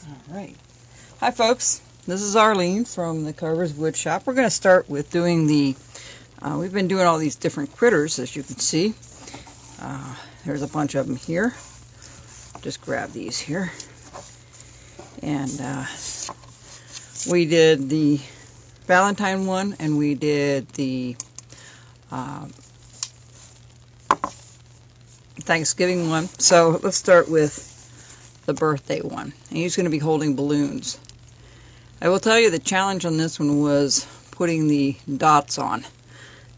Alright. Hi folks, this is Arlene from the Carvers Woodshop. We're going to start with doing we've been doing all these different critters, as you can see. There's a bunch of them here. Just grab these here. And we did the Valentine one, and we did the Thanksgiving one. So let's start with the birthday one. And he's going to be holding balloons. I will tell you the challenge on this one was putting the dots on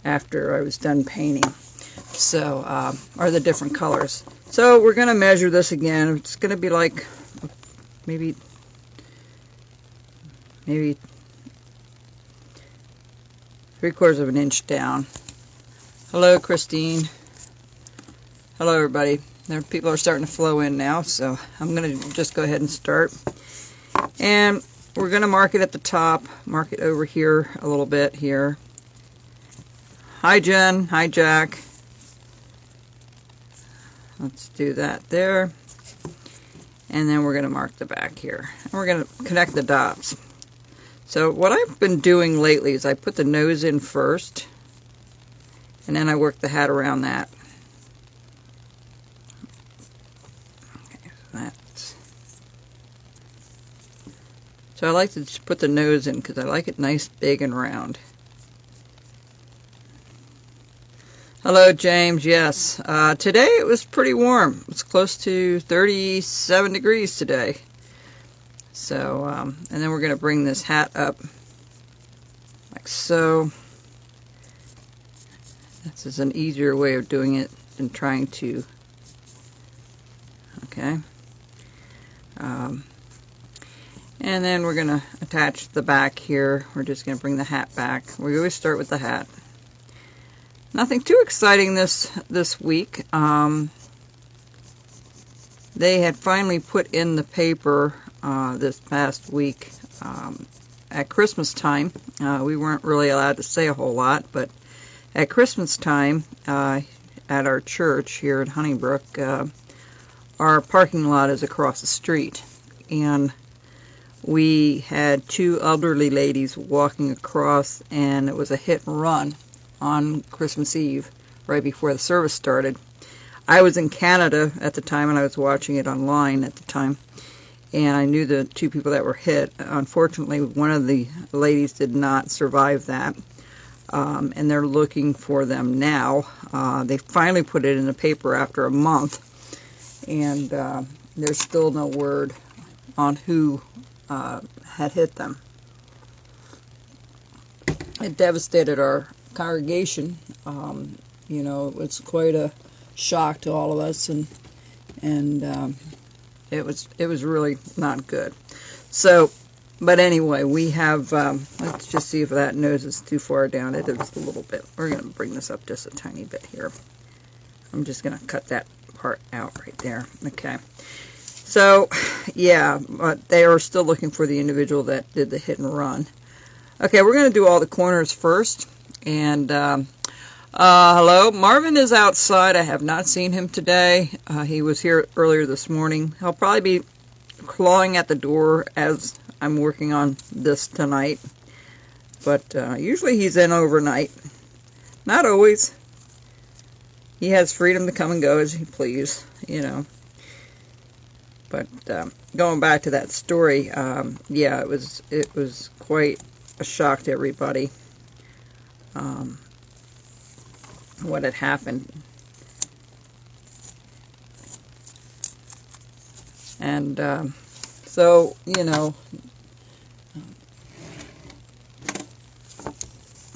after I was done painting. So, or the different colors. So we're going to measure this again. It's going to be like maybe 3/4 of an inch down. Hello, Christine. Hello, everybody. There, people are starting to flow in now, so I'm going to just go ahead and start. And we're going to mark it at the top, mark it over here a little bit here. Hi, Jen. Hi, Jack. Let's do that there. And then we're going to mark the back here. And we're going to connect the dots. So what I've been doing lately is I put the nose in first, and then I work the hat around that. So I like to just put the nose in because I like it nice, big, and round. Hello, James. Yes. Today it was pretty warm. It's close to 37 degrees today. So, and then we're going to bring this hat up like so. This is an easier way of doing it than trying to, okay. And then we're going to attach the back here. We're just going to bring the hat back. We always start with the hat. Nothing too exciting this week. They had finally put in the paper this past week at Christmas time. We weren't really allowed to say a whole lot, but at Christmas time at our church here in Honeybrook, our parking lot is across the street. And we had two elderly ladies walking across, and it was a hit and run on Christmas Eve, right before the service started. I was in Canada at the time, and I was watching it online at the time, and I knew the two people that were hit. Unfortunately, one of the ladies did not survive that, and they're looking for them now. They finally put it in the paper after a month, and there's still no word on who had hit them. It devastated our congregation. You know, it was quite a shock to all of us, and it was really not good. So, but anyway, we have. Let's just see if that nose is too far down. It is a little bit. We're going to bring this up just a tiny bit here. I'm just going to cut that part out right there. Okay. So, yeah, but they are still looking for the individual that did the hit and run. Okay, we're going to do all the corners first. And, hello, Marvin is outside. I have not seen him today. He was here earlier this morning. He'll probably be clawing at the door as I'm working on this tonight. But usually he's in overnight. Not always. He has freedom to come and go as he please, you know. But going back to that story, yeah, it was quite a shock to everybody what had happened. And so, you know,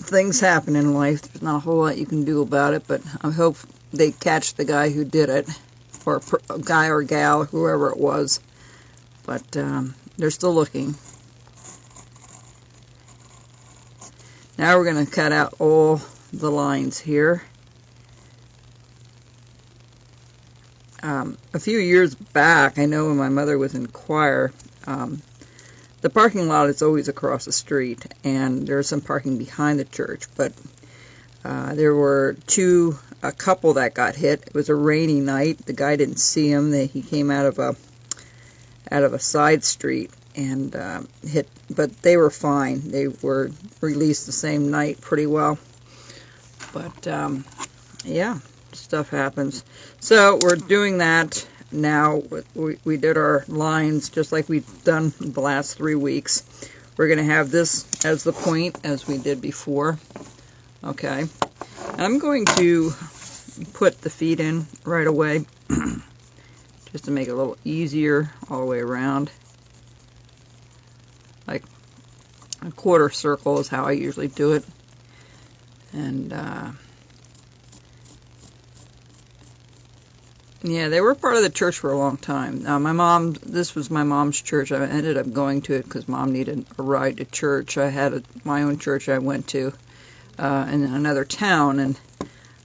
things happen in life. There's not a whole lot you can do about it, but I hope they catch the guy who did it. Or a guy or gal, whoever it was. But they're still looking. Now we're going to cut out all the lines here. A few years back, I know when my mother was in choir, the parking lot is always across the street, and there's some parking behind the church, but there were a couple that got hit. It was a rainy night. The guy didn't see him. He came out of out of a side street and hit, but they were fine. They were released the same night pretty well. But yeah, stuff happens. So we're doing that now. We did our lines just like we've done the last 3 weeks. We're going to have this as the point as we did before. Okay. I'm going to put the feet in right away just to make it a little easier all the way around. Like a quarter circle is how I usually do it. And yeah, they were part of the church for a long time. This was my mom's church. I ended up going to it because Mom needed a ride to church. I had my own church I went to in another town, and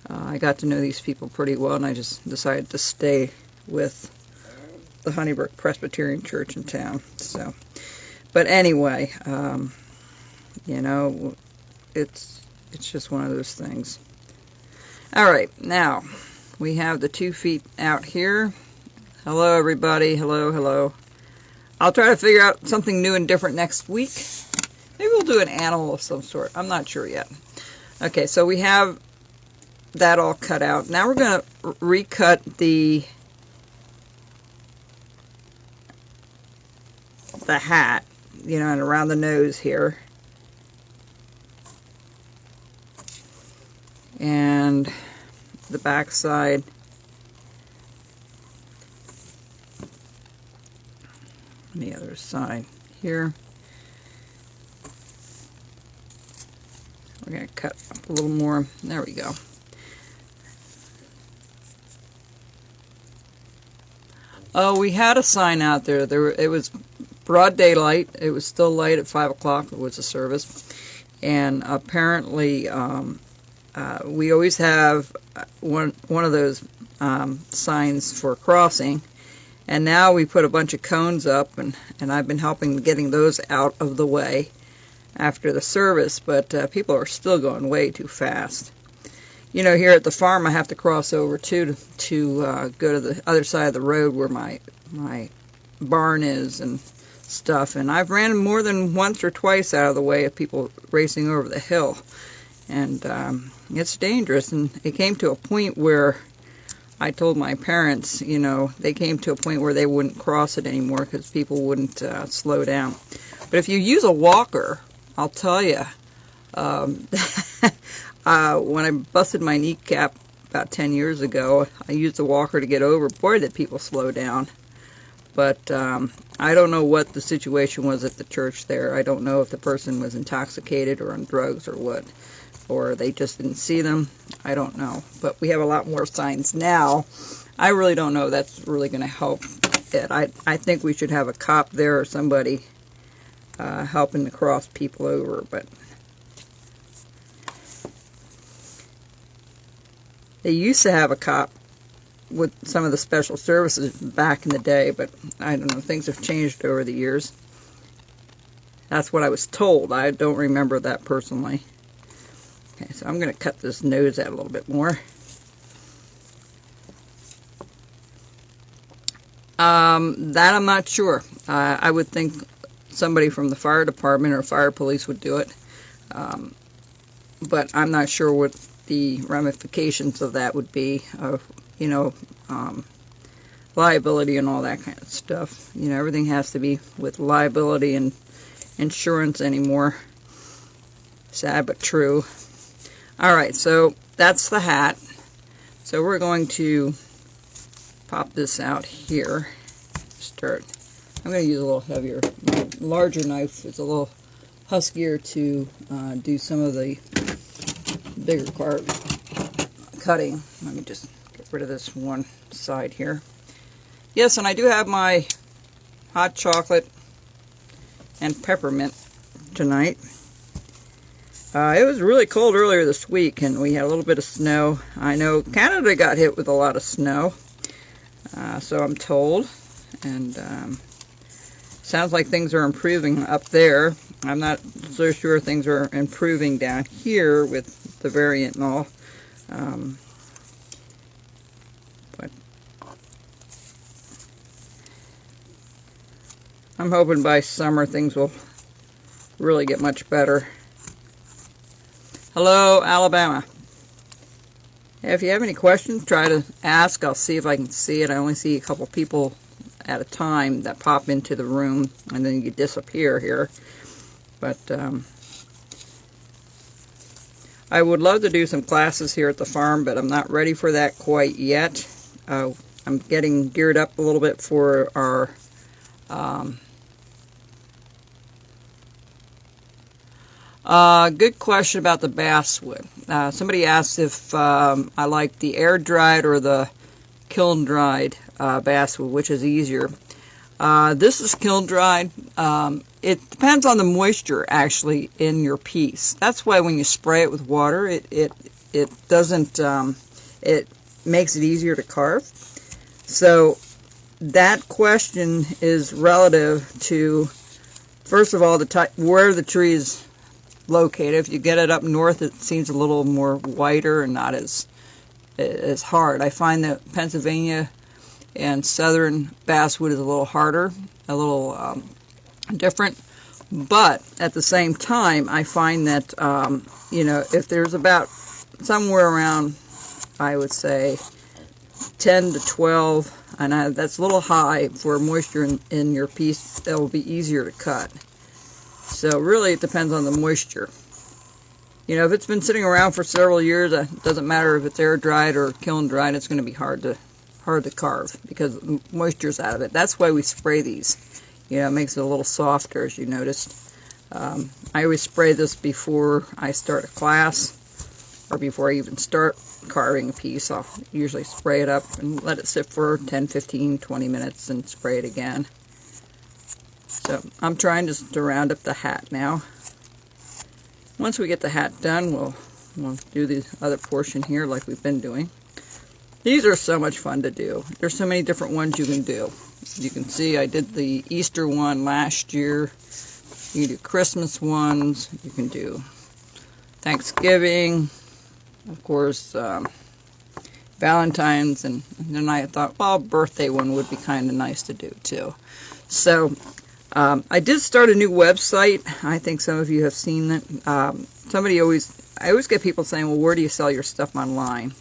I got to know these people pretty well, and I just decided to stay with the Honeybrook Presbyterian Church in town. So, but anyway, you know, it's just one of those things. All right, now we have the 2 feet out here. Hello, everybody. Hello, hello. I'll try to figure out something new and different next week. Maybe we'll do an animal of some sort. I'm not sure yet. Okay, so we have that all cut out. Now we're going to recut the hat, you know, and around the nose here. And the back side. On the other side here. We're going to cut up a little more. There we go. Oh, we had a sign out there. It was broad daylight. It was still light at 5 o'clock. It was a service. And apparently, we always have one of those signs for crossing. And now we put a bunch of cones up, and I've been helping getting those out of the way after the service, but people are still going way too fast. You know, here at the farm I have to cross over too to go to the other side of the road where my barn is and stuff, and I've ran more than once or twice out of the way of people racing over the hill, and it's dangerous. And it came to a point where I told my parents, you know, they came to a point where they wouldn't cross it anymore because people wouldn't slow down. But if you use a walker, I'll tell you, when I busted my kneecap about 10 years ago, I used a walker to get over. Boy, did people slow down. But I don't know what the situation was at the church there. I don't know if the person was intoxicated or on drugs or what, or they just didn't see them. I don't know. But we have a lot more signs now. I really don't know if that's really going to help it. I think we should have a cop there or somebody helping to cross people over, but they used to have a cop with some of the special services back in the day, but I don't know, things have changed over the years. That's what I was told. I don't remember that personally. Okay, so I'm going to cut this nose out a little bit more. That I'm not sure. I would think somebody from the fire department or fire police would do it, but I'm not sure what the ramifications of that would be, you know, liability and all that kind of stuff. You know, everything has to be with liability and insurance anymore. Sad but true. Alright, so that's the hat. So we're going to pop this out here. I'm going to use a little heavier, larger knife. It's a little huskier to do some of the bigger part cutting. Let me just get rid of this one side here. Yes, and I do have my hot chocolate and peppermint tonight. It was really cold earlier this week, and we had a little bit of snow. I know Canada got hit with a lot of snow, so I'm told, and sounds like things are improving up there. I'm not so sure things are improving down here with the variant and all. But I'm hoping by summer things will really get much better. Hello, Alabama. If you have any questions, try to ask. I'll see if I can see it. I only see a couple people at a time that pop into the room, and then you disappear here. But I would love to do some classes here at the farm, but I'm not ready for that quite yet. I'm getting geared up a little bit for our good question about the basswood. Somebody asked if I like the air-dried or the kiln-dried basswood, which is easier. This is kiln-dried. It depends on the moisture, actually, in your piece. That's why when you spray it with water, it doesn't, it makes it easier to carve. So that question is relative to, first of all, where the tree is located. If you get it up north, it seems a little more whiter and not as hard. I find that Pennsylvania and southern basswood is a little harder, a little different. But at the same time, I find that you know, if there's about somewhere around, I would say 10 to 12, and that's a little high for moisture in your piece, that will be easier to cut. So really it depends on the moisture. You know, if it's been sitting around for several years, it doesn't matter if it's air dried or kiln dried, it's going to be hard to carve because moisture's out of it. That's why we spray these. You know, it makes it a little softer, as you noticed. I always spray this before I start a class or before I even start carving a piece. I'll usually spray it up and let it sit for 10, 15, 20 minutes and spray it again. So I'm trying to round up the hat now. Once we get the hat done, we'll do the other portion here like we've been doing. These are so much fun to do. There's so many different ones you can do. You can see I did the Easter one last year. You can do Christmas ones. You can do Thanksgiving. Of course, Valentine's. And then I thought, well, birthday one would be kind of nice to do too. So I did start a new website. I think some of you have seen it. I always get people saying, well, where do you sell your stuff online?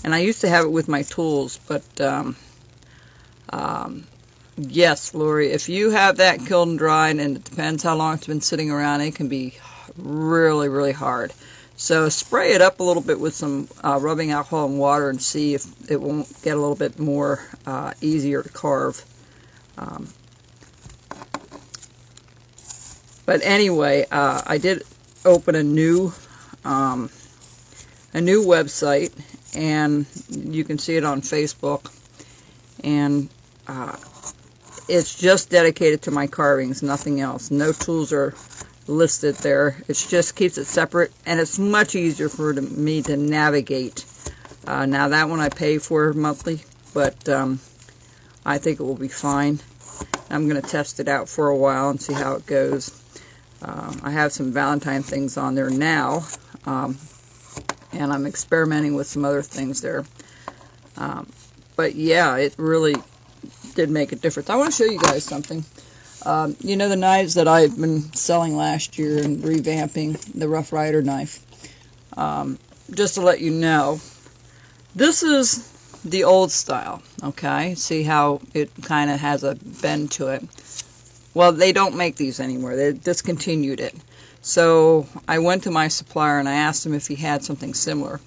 And I used to have it with my tools, but yes, Lori, if you have that kiln dried, and it depends how long it's been sitting around, it can be really, really hard. So spray it up a little bit with some rubbing alcohol and water and see if it won't get a little bit more easier to carve. But anyway, I did open a new website, and you can see it on Facebook, and it's just dedicated to my carvings, nothing else. No tools are listed there. It just keeps it separate, and it's much easier for me to navigate. Now that one I pay for monthly, but I think it will be fine. I'm going to test it out for a while and see how it goes. I have some Valentine things on there now, and I'm experimenting with some other things there. But yeah, it really did make a difference. I want to show you guys something. You know the knives that I've been selling last year and revamping, the Rough Rider knife. Just to let you know, this is the old style, okay? See how it kind of has a bend to it. Well, they don't make these anymore. They discontinued it. So I went to my supplier and I asked him if he had something similar.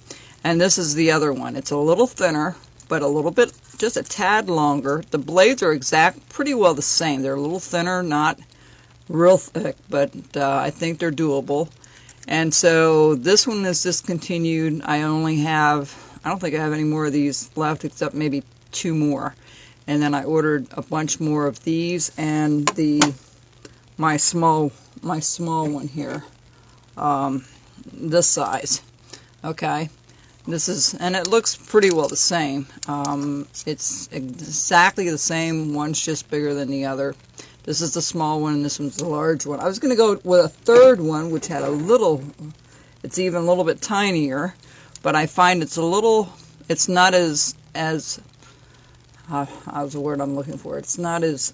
And this is the other one. It's a little thinner, but a little bit, just a tad longer. The blades are pretty well the same. They're a little thinner, not real thick, but I think they're doable. And so this one is discontinued. I don't think I have any more of these left except maybe 2 more. And then I ordered a bunch more of these and my small one here, this size. Okay, and it looks pretty well the same. It's exactly the same. One's just bigger than the other. This is the small one, and this one's the large one. I was going to go with a third one, which had it's even a little bit tinier, but I find it's not as how's the word I'm looking for? It's not as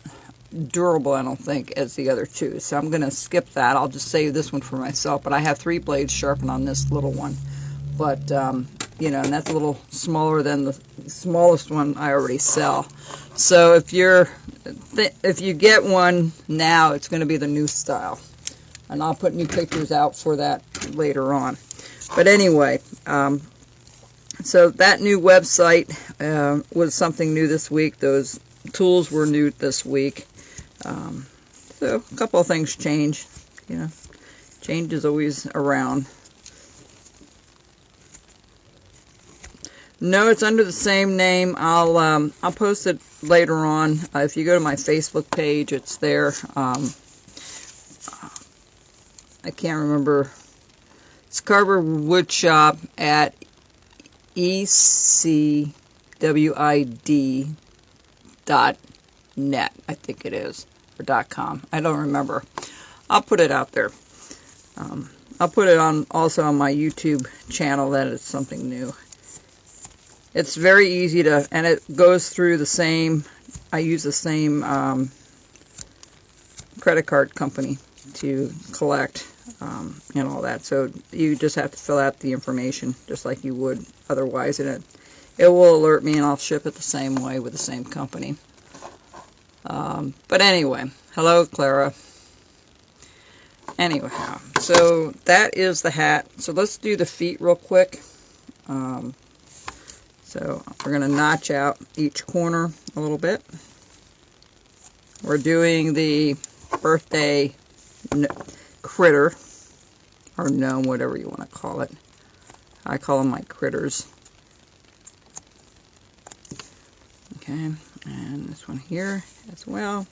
durable, I don't think, as the other two. So I'm going to skip that. I'll just save this one for myself. But I have 3 blades sharpened on this little one. But, you know, and that's a little smaller than the smallest one I already sell. So if you get one now, it's going to be the new style. And I'll put new pictures out for that later on. But anyway, so that new website was something new this week. Those tools were new this week. So a couple of things changed. You know, change is always around. No, it's under the same name. I'll post it later on. If you go to my Facebook page, it's there. I can't remember. It's carverswoodshop at ecwid.net, I think it is, or .com. I don't remember. I'll put it out there. I'll put it on also on my YouTube channel that it's something new. It's very easy to, and it goes through the same, I use the same credit card company to collect and all that. So you just have to fill out the information just like you would otherwise, and it will alert me, and I'll ship it the same way with the same company. But anyway, hello Clara. Anyhow, so that is the hat. So let's do the feet real quick. So we're going to notch out each corner a little bit. We're doing the birthday critter, or gnome, whatever you want to call it. I call them my critters. Okay, and this one here as well.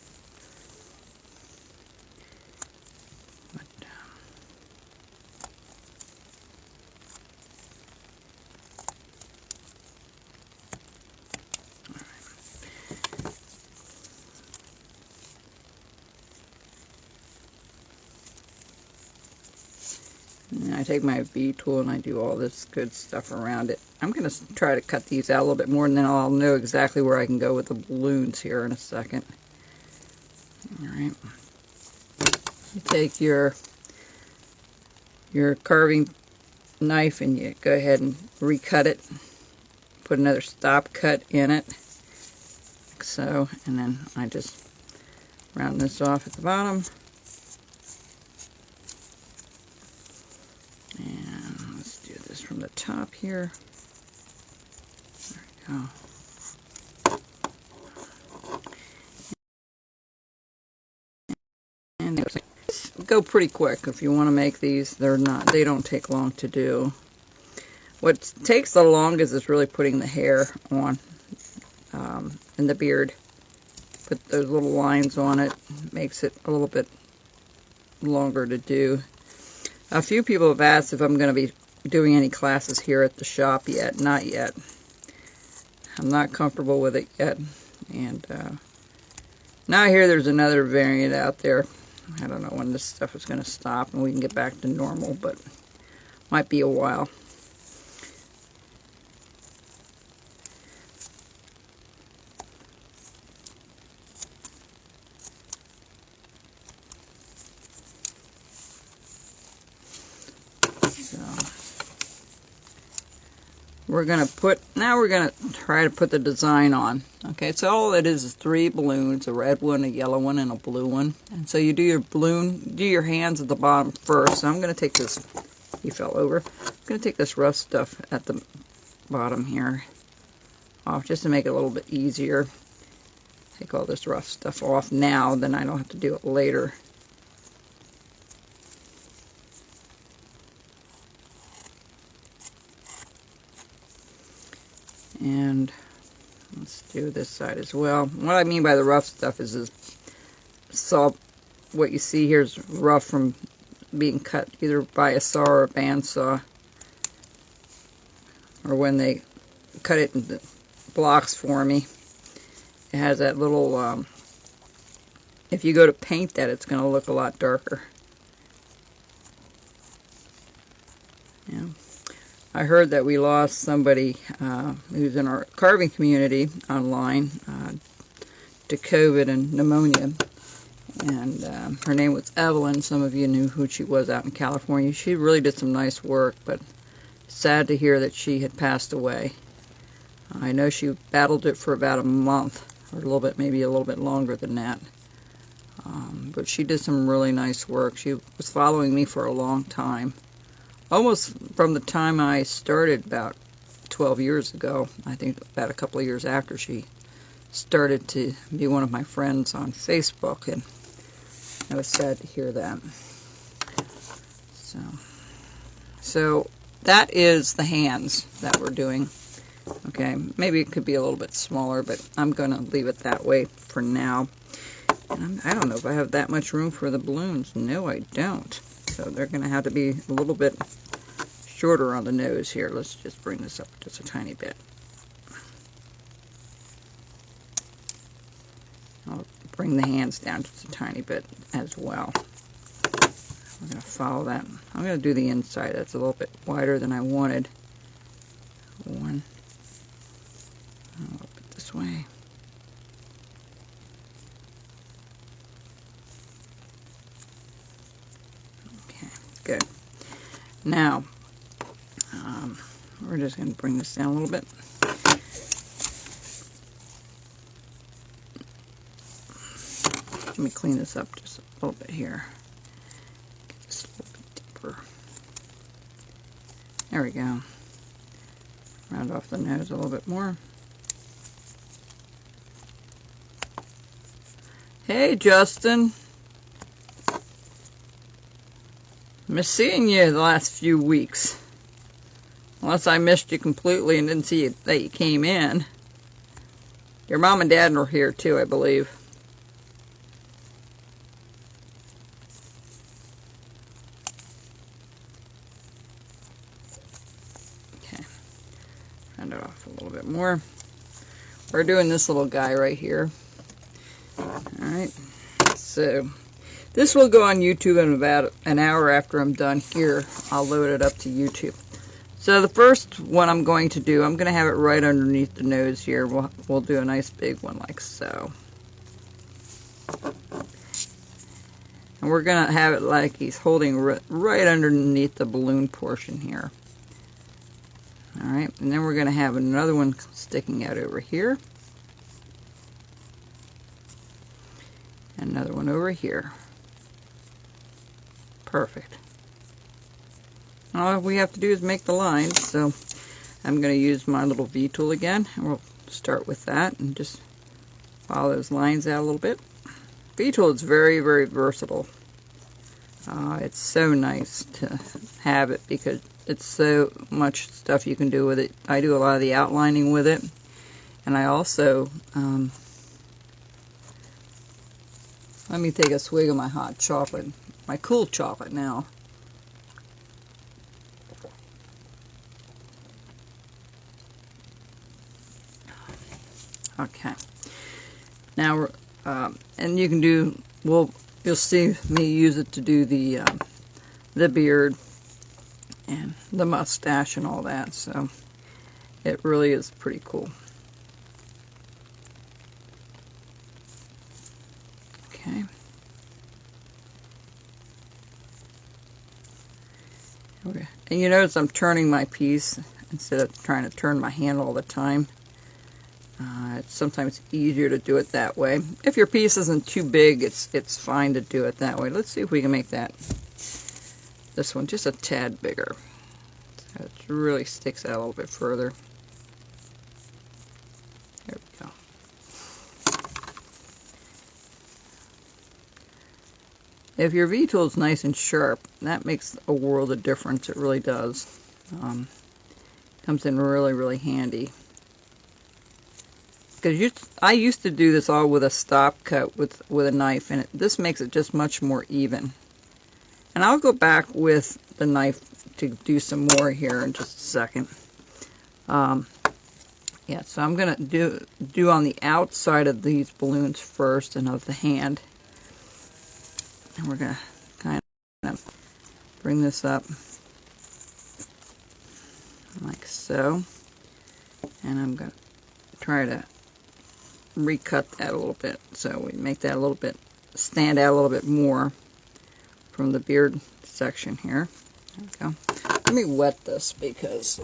And I take my V tool and I do all this good stuff around it. I'm going to try to cut these out a little bit more, and then I'll know exactly where I can go with the balloons here in a second. Alright. You take your carving knife and you go ahead and recut it. Put another stop cut in it. Like so. And then I just round this off at the bottom. And let's do this from the top here. There we go. And go pretty quick if you want to make these. They don't take long to do. What takes the longest is really putting the hair on and the beard. Put those little lines on it. Makes it a little bit longer to do. A few people have asked if I'm going to be doing any classes here at the shop yet. Not yet. I'm not comfortable with it yet. And now I hear there's another variant out there. I don't know when this stuff is going to stop and we can get back to normal, but might be a while. We're going to try to put the design on. Okay, so all it is 3 balloons, a red one, a yellow one, and a blue one. And so you do your balloon, do your hands at the bottom first. So I'm going to take this, he fell over. I'm going to take this rough stuff at the bottom here off just to make it a little bit easier. Take all this rough stuff off now, then I don't have to do it later. And let's do this side as well. What I mean by the rough stuff is what you see here is rough from being cut either by a saw or a bandsaw, or when they cut it into blocks for me. It has that little, if you go to paint that, it's going to look a lot darker. Yeah. I heard that we lost somebody who's in our carving community online to COVID and pneumonia. And her name was Evelyn. Some of you knew who she was out in California. She really did some nice work, but sad to hear that she had passed away. I know she battled it for about a month, or a little bit, maybe a little bit longer than that. But she did some really nice work. She was following me for a long time. Almost from the time I started about 12 years ago. I think about a couple of years after she started to be one of my friends on Facebook, and I was sad to hear that. So that is the hands that we're doing. Okay, maybe it could be a little bit smaller, but I'm going to leave it that way for now. And I don't know if I have that much room for the balloons. No, I don't. So they're going to have to be a little bit shorter on the nose here. Let's just bring this up just a tiny bit. I'll bring the hands down just a tiny bit as well. We're going to follow that. I'm going to do the inside. That's a little bit wider than I wanted. One. I'll put it this way. Okay, good. Now, we're just going to bring this down a little bit. Let me clean this up just a little bit here. Get this a little bit deeper. There we go. Round off the nose a little bit more. Hey, Justin. Missed seeing you the last few weeks. Unless I missed you completely and didn't see that you came in. Your mom and dad were here too, I believe. Okay. Round it off a little bit more. We're doing this little guy right here. Alright. So, this will go on YouTube in about an hour after I'm done here. I'll load it up to YouTube. So the first one I'm going to do, I'm going to have it right underneath the nose here. We'll do a nice big one like so. And we're going to have it like he's holding right underneath the balloon portion here. Alright, and then we're going to have another one sticking out over here. Another one over here. Perfect. All we have to do is make the lines, so I'm going to use my little V tool again, and we'll start with that and just follow those lines out a little bit. V tool is very, very versatile. It's so nice to have it because it's so much stuff you can do with it. I do a lot of the outlining with it, and I also let me take a swig of my hot chocolate, my cool chocolate now. Okay. Now, and you can do, you'll see me use it to do the beard and the mustache and all that, so it really is pretty cool. Okay. Okay. And you notice I'm turning my piece instead of trying to turn my hand all the time. It's sometimes easier to do it that way. If your piece isn't too big, it's fine to do it that way. Let's see if we can make this one just a tad bigger. So it really sticks out a little bit further. There we go. If your V-tool is nice and sharp, that makes a world of difference. It really does. Comes in really, really handy. Because I used to do this all with a stop cut with a knife, and this makes it just much more even. And I'll go back with the knife to do some more here in just a second. Yeah, so I'm going to do on the outside of these balloons first and of the hand. And we're going to kind of bring this up like so. And I'm going to try to recut that a little bit, so we make that a little bit stand out a little bit more from the beard section here. There we go. Let me wet this because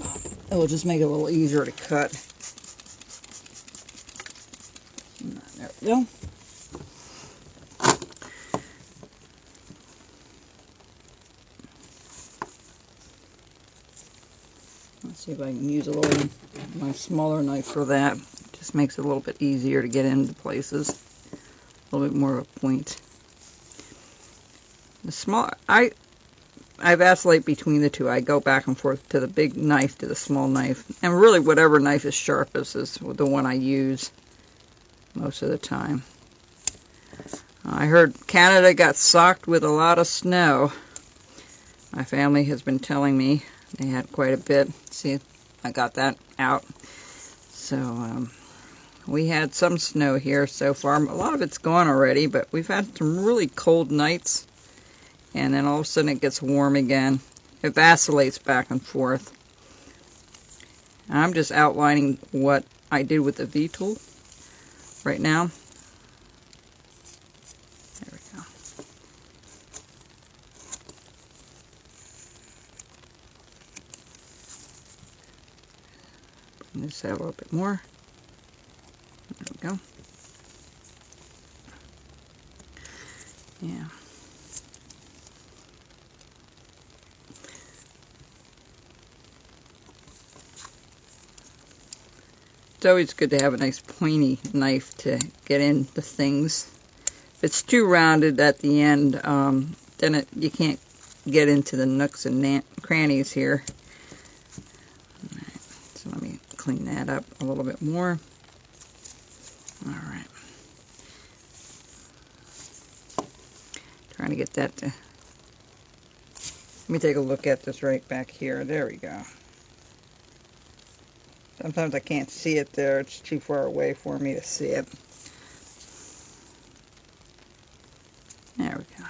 it will just make it a little easier to cut. There we go. Let's see if I can use a little my smaller knife for that. Just makes it a little bit easier to get into places. A little bit more of a point. The small, I vacillate between the two. I go back and forth to the big knife to the small knife, and really whatever knife is sharpest is the one I use most of the time. I heard Canada got socked with a lot of snow. My family has been telling me they had quite a bit. See, I got that out. So we had some snow here so far. A lot of it's gone already, but we've had some really cold nights. And then all of a sudden it gets warm again. It vacillates back and forth. I'm just outlining what I did with the V-tool right now. There we go. Bring this out a little bit more. There we go. Yeah. It's always good to have a nice pointy knife to get into things. If it's too rounded at the end, then you can't get into the nooks and crannies here. Alright, so let me clean that up a little bit more. Alright. Trying to get that to... Let me take a look at this right back here. There we go. Sometimes I can't see it there. It's too far away for me to see it. There we go.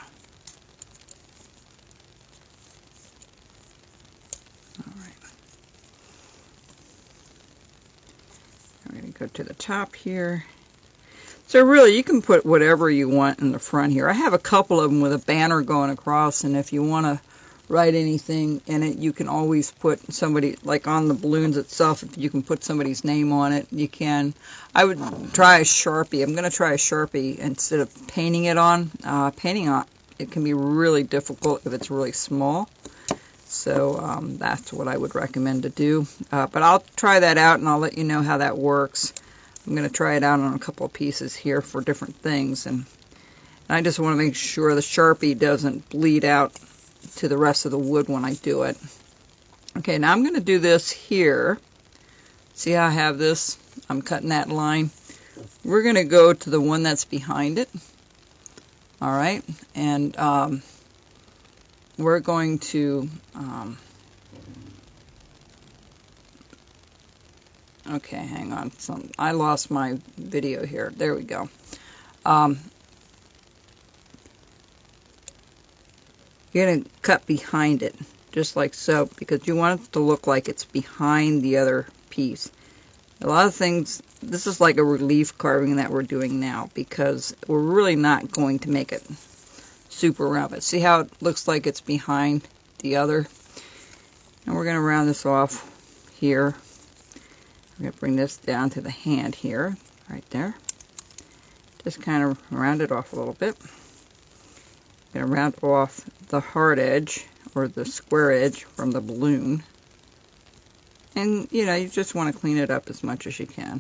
Alright. I'm going to go to the top here. So really, you can put whatever you want in the front here. I have a couple of them with a banner going across, and if you want to write anything in it, you can always put somebody, like on the balloons itself, if you can put somebody's name on it, you can. I would try a Sharpie. I'm going to try a Sharpie instead of painting it on. Painting on it can be really difficult if it's really small. So that's what I would recommend to do. But I'll try that out and I'll let you know how that works. I'm going to try it out on a couple of pieces here for different things. And I just want to make sure the Sharpie doesn't bleed out to the rest of the wood when I do it. Okay, now I'm going to do this here. See how I have this? I'm cutting that line. We're going to go to the one that's behind it. Alright, and we're going to okay, hang on. I lost my video here. There we go. You're going to cut behind it, just like so, because you want it to look like it's behind the other piece. A lot of things, this is like a relief carving that we're doing now, because we're really not going to make it super round. But see how it looks like it's behind the other? And we're going to round this off here. We're going to bring this down to the hand here, right there. Just kind of round it off a little bit. Going to round off the hard edge or the square edge from the balloon, and you know, you just want to clean it up as much as you can.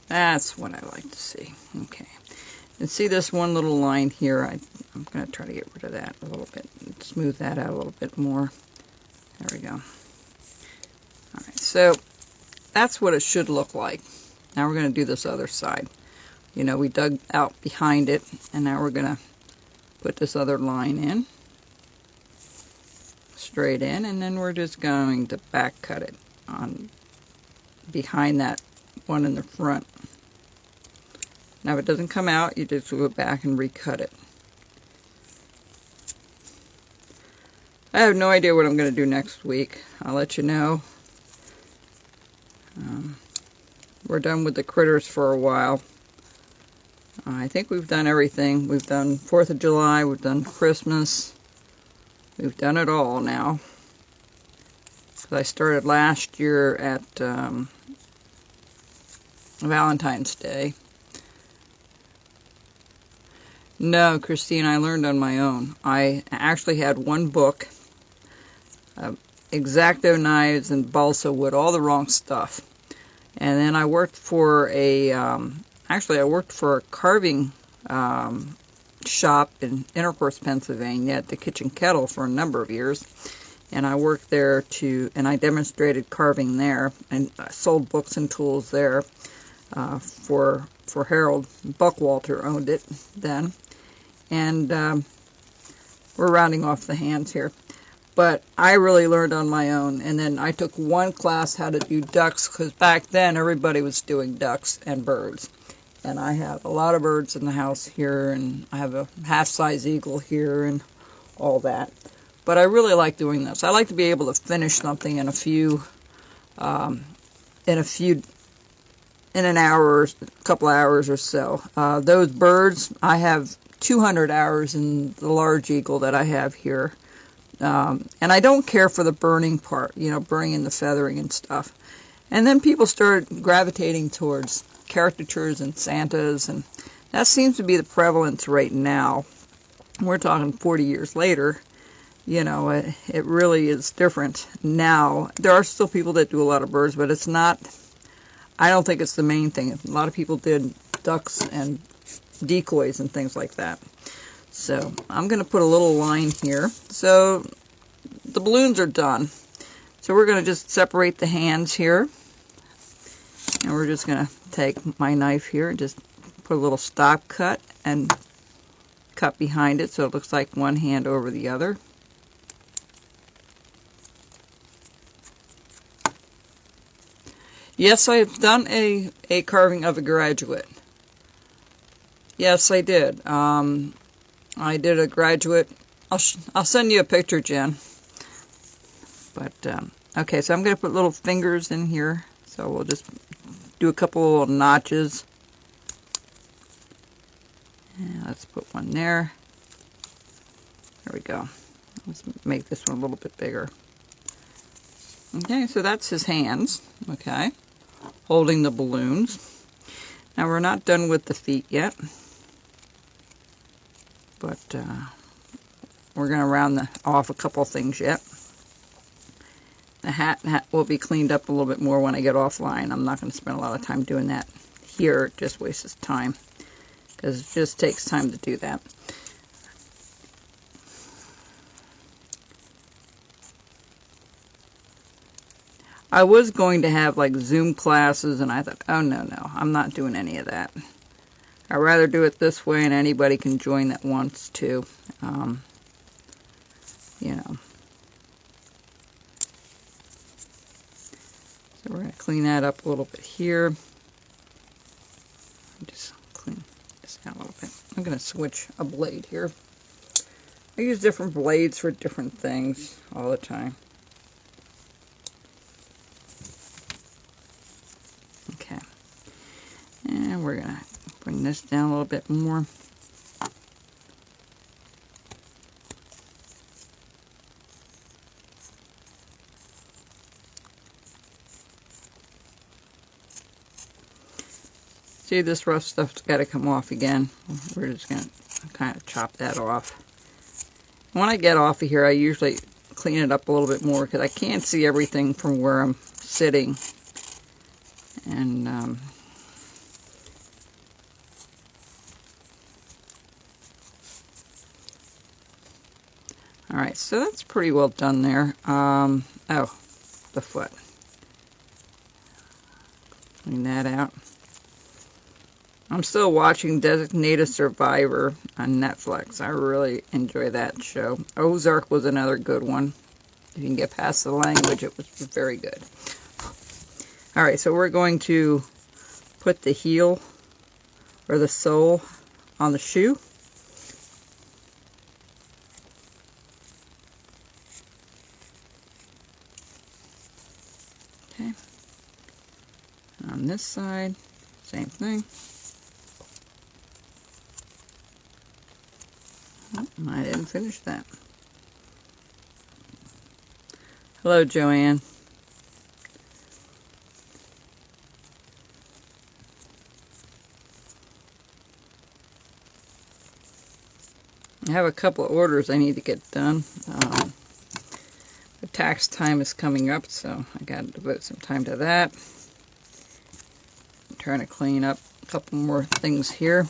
That's what I like to see. Okay, and see this one little line here, I'm going to try to get rid of that a little bit and smooth that out a little bit more. There we go. Alright, so that's what it should look like. Now we're going to do this other side. You know, we dug out behind it, and now we're going to put this other line in, straight in, and then we're just going to back cut it on behind that one in the front. Now if it doesn't come out, you just go back and recut it. I have no idea what I'm going to do next week. I'll let you know. We're done with the critters for a while. I think we've done everything. We've done 4th of July, we've done Christmas. We've done it all now. So I started last year at Valentine's Day. No, Christine, I learned on my own. I actually had one book, X-Acto knives and balsa wood, all the wrong stuff. And then I worked for a, actually I worked for a carving shop in Intercourse, Pennsylvania at the Kitchen Kettle for a number of years. And I worked there and I demonstrated carving there, and I sold books and tools there for Harold. Buckwalter owned it then. And we're rounding off the hands here. But I really learned on my own, and then I took one class how to do ducks, because back then everybody was doing ducks and birds. And I have a lot of birds in the house here, and I have a half-size eagle here and all that. But I really like doing this. I like to be able to finish something in an hour or a couple hours or so. Those birds, I have 200 hours in the large eagle that I have here. And I don't care for the burning part, burning the feathering and stuff. And then people started gravitating towards caricatures and Santas, and that seems to be the prevalence right now. We're talking 40 years later. It really is different now. There are still people that do a lot of birds, but it's not, I don't think it's the main thing. A lot of people did ducks and decoys and things like that. So I'm going to put a little line here. So the balloons are done. So we're going to just separate the hands here. And we're just going to take my knife here and just put a little stop cut and cut behind it so it looks like one hand over the other. Yes, I've done a carving of a graduate. Yes, I did. I did a graduate. I'll send you a picture, Jen. But, okay, so I'm going to put little fingers in here. So we'll just do a couple little notches. And let's put one there. There we go. Let's make this one a little bit bigger. Okay, so that's his hands. Okay, holding the balloons. Now we're not done with the feet yet. But we're going to round off a couple things yet. The hat will be cleaned up a little bit more when I get offline. I'm not going to spend a lot of time doing that here. It just wastes time, because it just takes time to do that. I was going to have like Zoom classes, and I thought, oh no, I'm not doing any of that. I'd rather do it this way, and anybody can join that wants to. So we're going to clean that up a little bit here. Just clean this out a little bit. I'm going to switch a blade here. I use different blades for different things all the time. Okay. And we're going to bring this down a little bit more. See, this rough stuff's got to come off again. We're just going to kind of chop that off. When I get off of here, I usually clean it up a little bit more because I can't see everything from where I'm sitting. And alright, so that's pretty well done there. Oh, the foot. Clean that out. I'm still watching Designated Survivor on Netflix. I really enjoy that show. Ozark was another good one. If you can get past the language, it was very good. Alright, so we're going to put the heel or the sole on the shoe. Okay. On this side, same thing. Oh, I didn't finish that. Hello, Joanne. I have a couple of orders I need to get done. The tax time is coming up, so I got to devote some time to that. I'm trying to clean up a couple more things here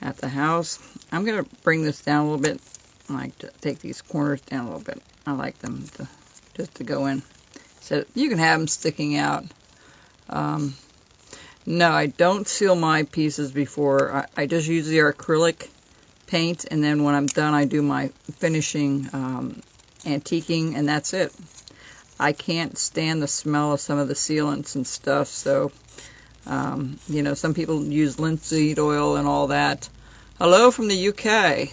at the house. I'm going to bring this down a little bit. I like to take these corners down a little bit. I like them to just to go in. So you can have them sticking out. No, I don't seal my pieces before. I just use the acrylic paint, and then when I'm done I do my finishing antiquing, and that's it. I can't stand the smell of some of the sealants and stuff, so you know, some people use linseed oil and all that. Hello from the UK.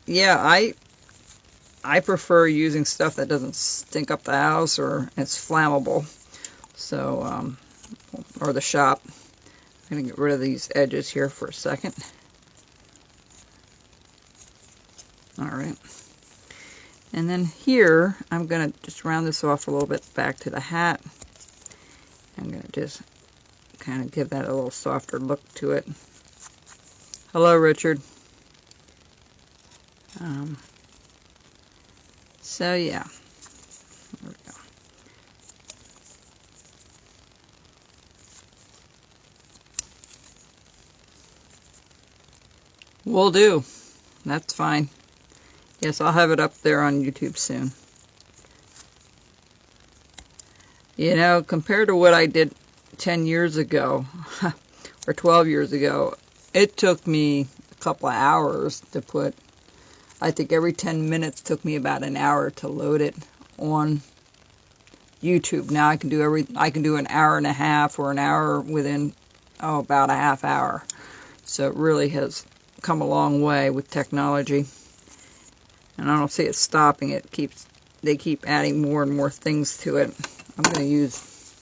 Yeah, I prefer using stuff that doesn't stink up the house or it's flammable. So, or the shop. I'm going to get rid of these edges here for a second. Alright. And then here, I'm going to just round this off a little bit back to the hat. I'm going to just kind of give that a little softer look to it. Hello, Richard. So, yeah. There we go. Will do. That's fine. Yes, I'll have it up there on YouTube soon. You know, compared to what I did 10 years ago, or 12 years ago, it took me a couple of hours to put, I think every 10 minutes took me about an hour to load it on YouTube. Now I can do an hour and a half or an hour within, about a half hour. So it really has come a long way with technology. And I don't see it stopping. They keep adding more and more things to it. I'm going to use,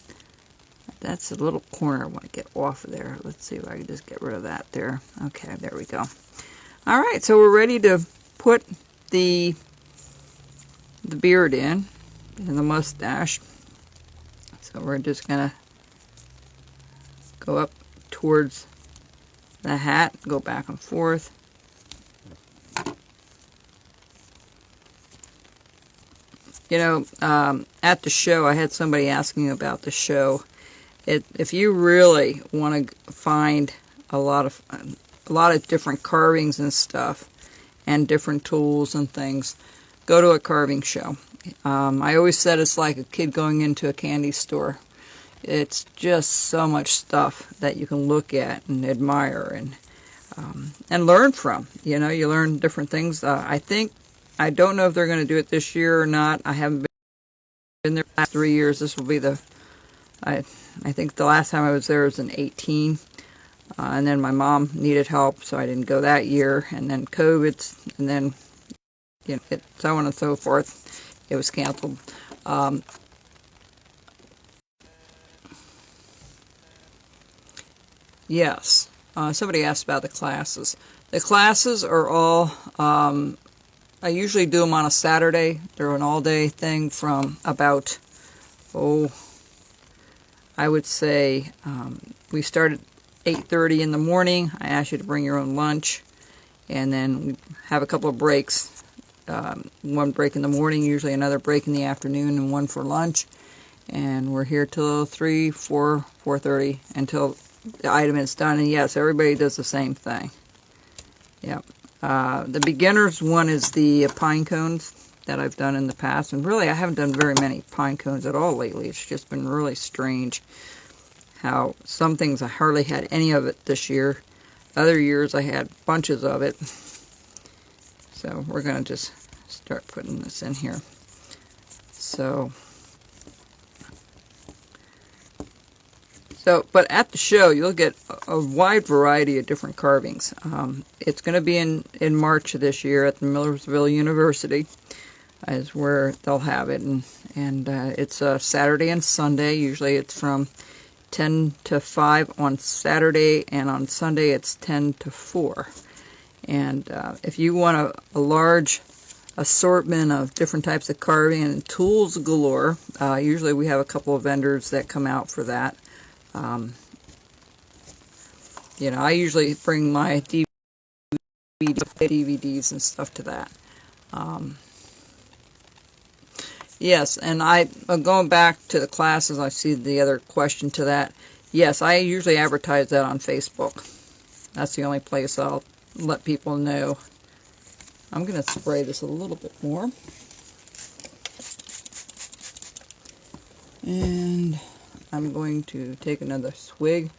that's a little corner I want to get off of there. Let's see if I can just get rid of that there. Okay, there we go. All right, so we're ready to put the beard in and the mustache. So we're just going to go up towards the hat, go back and forth. You know, at the show, I had somebody asking about the show. If you really want to find a lot of different carvings and stuff, and different tools and things, go to a carving show. I always said it's like a kid going into a candy store. It's just so much stuff that you can look at and admire and learn from. You know, you learn different things. I don't know if they're going to do it this year or not. I haven't been there the last 3 years. This will be I think the last time I was there was in 18. And then my mom needed help, so I didn't go that year. And then COVID, and then, you know, so on and so forth. It was canceled. Yes. Somebody asked about the classes. The classes are all, I usually do them on a Saturday. They're an all-day thing from about, I would say, we start at 8:30 in the morning. I ask you to bring your own lunch, and then we have a couple of breaks. One break in the morning, usually another break in the afternoon, and one for lunch. And we're here till 3, 4, 4:30 until the item is done. And yes, everybody does the same thing. Yep. The beginners one is the pine cones that I've done in the past. And really, I haven't done very many pine cones at all lately. It's just been really strange how some things I hardly had any of it this year. Other years I had bunches of it. So we're going to just start putting this in here. So, but at the show, you'll get a wide variety of different carvings. It's going to be in March of this year at the Millersville University. is where they'll have it, and it's a Saturday and Sunday. Usually it's from 10 to 5 on Saturday, and on Sunday it's 10 to 4. And if you want a large assortment of different types of carving and tools galore, usually we have a couple of vendors that come out for that. You know, I usually bring my DVDs and stuff to that. Yes, and going back to the classes, I see the other question to that. Yes, I usually advertise that on Facebook. That's the only place I'll let people know. I'm going to spray this a little bit more. And I'm going to take another swig.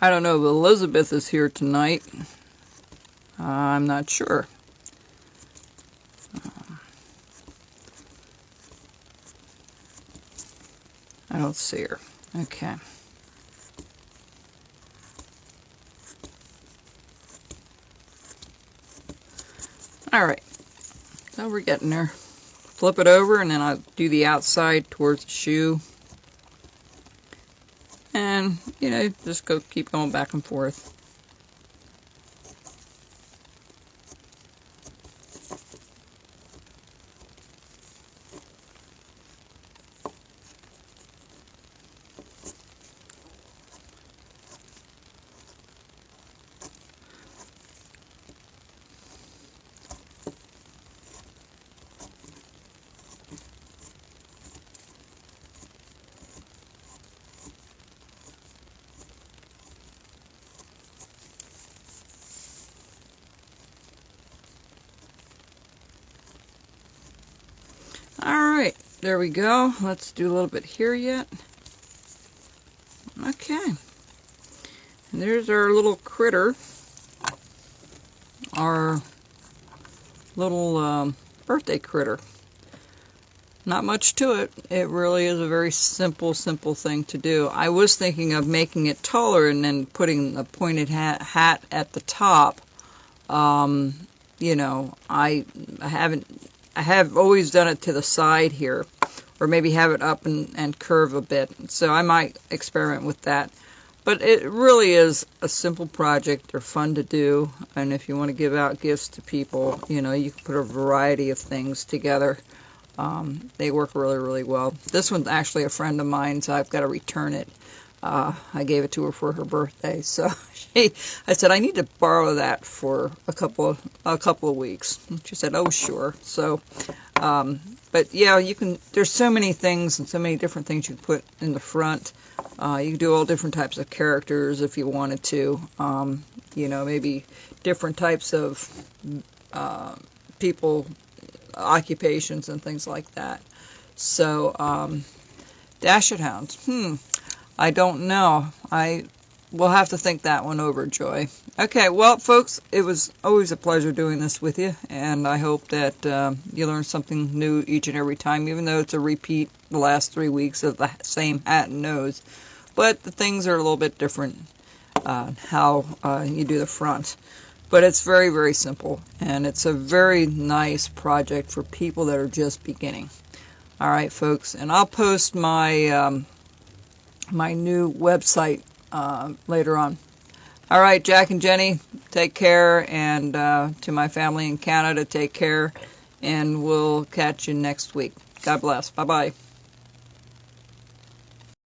I don't know if Elizabeth is here tonight. I'm not sure. I don't see her. Okay. Alright. So we're getting there. Flip it over and then I'll do the outside towards the shoe. And, you know, just keep going back and forth. Alright, there we go. Let's do a little bit here yet. Okay. And there's our little critter. Our little birthday critter. Not much to it. It really is a very simple thing to do. I was thinking of making it taller and then putting a pointed hat at the top. You know, I have always done it to the side here, or maybe have it up and curve a bit. So I might experiment with that. But it really is a simple project. They're fun to do, and if you want to give out gifts to people, you know, you can put a variety of things together. They work really well. This one's actually a friend of mine, so I've got to return it. I gave it to her for her birthday, so I said I need to borrow that for a couple of weeks. And she said, "Oh, sure." So, but yeah, you can. There's so many things and so many different things you can put in the front. You can do all different types of characters if you wanted to. You know, maybe different types of people, occupations, and things like that. So, Dashed Hounds. I don't know. I will have to think that one over, Joy. Okay, well, folks, it was always a pleasure doing this with you, and I hope that you learn something new each and every time, even though it's a repeat the last 3 weeks of the same hat and nose. But the things are a little bit different, how you do the front. But it's very simple, and it's a very nice project for people that are just beginning. All right, folks, and I'll post my my new website later on. All right, Jack and Jenny, take care, and to my family in Canada, take care, and we'll catch you next week. God bless. Bye-bye.